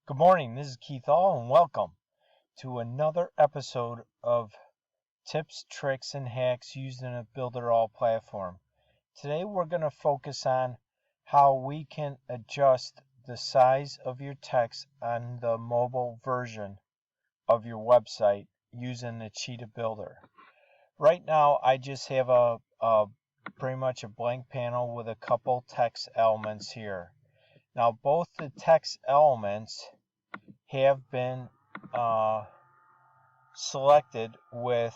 Good morning, this is Keith All, and welcome to another episode of Tips, Tricks, and Hacks used in a Builderall platform. Today we're going to focus on how we can adjust the size of your text on the mobile version of your website using the Cheetah Builder. Right now I just have pretty much a blank panel with a couple text elements here. Now both the text elements have been selected with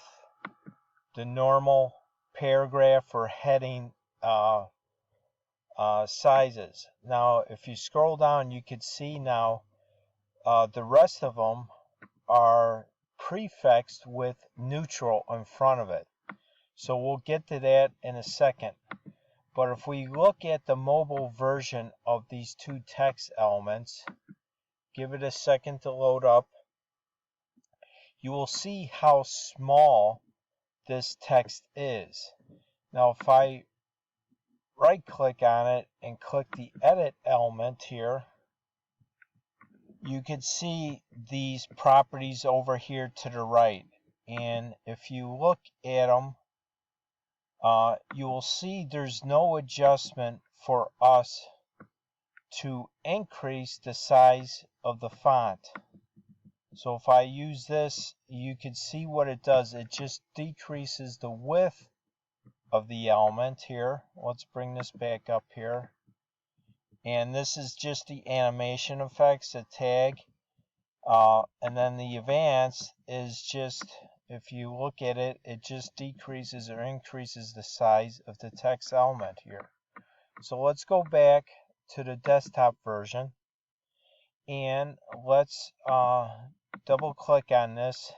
the normal paragraph or heading sizes. Now if you scroll down, you can see now the rest of them are prefixed with neutral in front of it. So we'll get to that in a second. But if we look at the mobile version of these two text elements, give it a second to load up, you will see how small this text is. Now if I right click on it and click the edit element here, you can see these properties over here to the right, and if you look at them, you will see there's no adjustment for us to increase the size of the font. So if I use this, you can see what it does. It just decreases the width of the element here. Let's bring this back up here. And this is just the animation effects, the tag. And then the advance is just, if you look at it, it just decreases or increases the size of the text element here. So let's go back to the desktop version. And let's double click on this.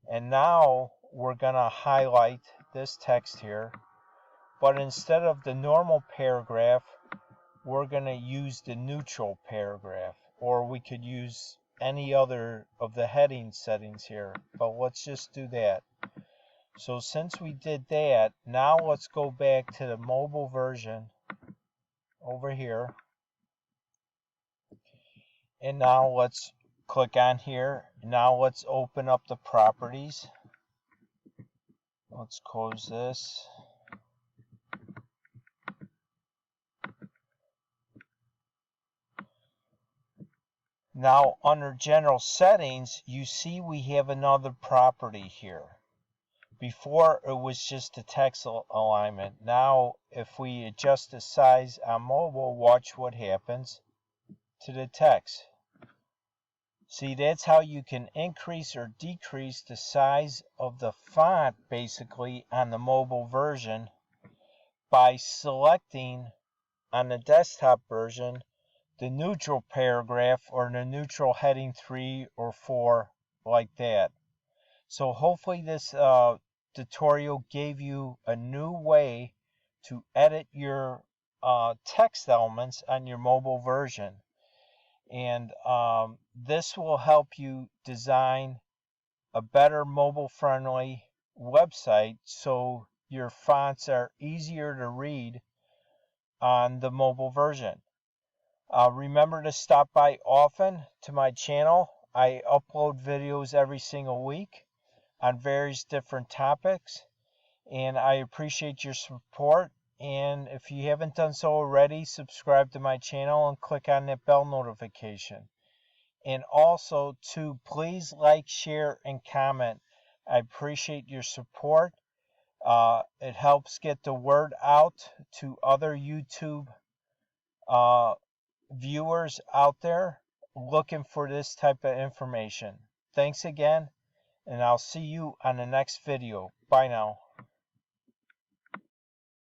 And now we're going to highlight this text here. But instead of the normal paragraph, we're going to use the neutral paragraph. Or we could use any other of the heading settings here. But let's just do that. So since we did that, now let's go back to the mobile version over here. And now let's click on here. Now let's open up the properties. Let's close this. Now under general settings, you see we have another property here. Before it was just a text alignment. Now if we adjust the size on mobile, watch what happens to the text. See, that's how you can increase or decrease the size of the font basically on the mobile version by selecting on the desktop version the neutral paragraph or the neutral heading 3 or 4, like that. So hopefully this tutorial gave you a new way to edit your text elements on your mobile version. And this will help you design a better mobile-friendly website so your fonts are easier to read on the mobile version. Remember to stop by often to my channel. I upload videos every single week on various different topics, and I appreciate your support. And if you haven't done so already, subscribe to my channel and click on that bell notification. And also to please like, share, and comment. I appreciate your support. It helps get the word out to other YouTube viewers out there looking for this type of information. Thanks again, and I'll see you on the next video. Bye now.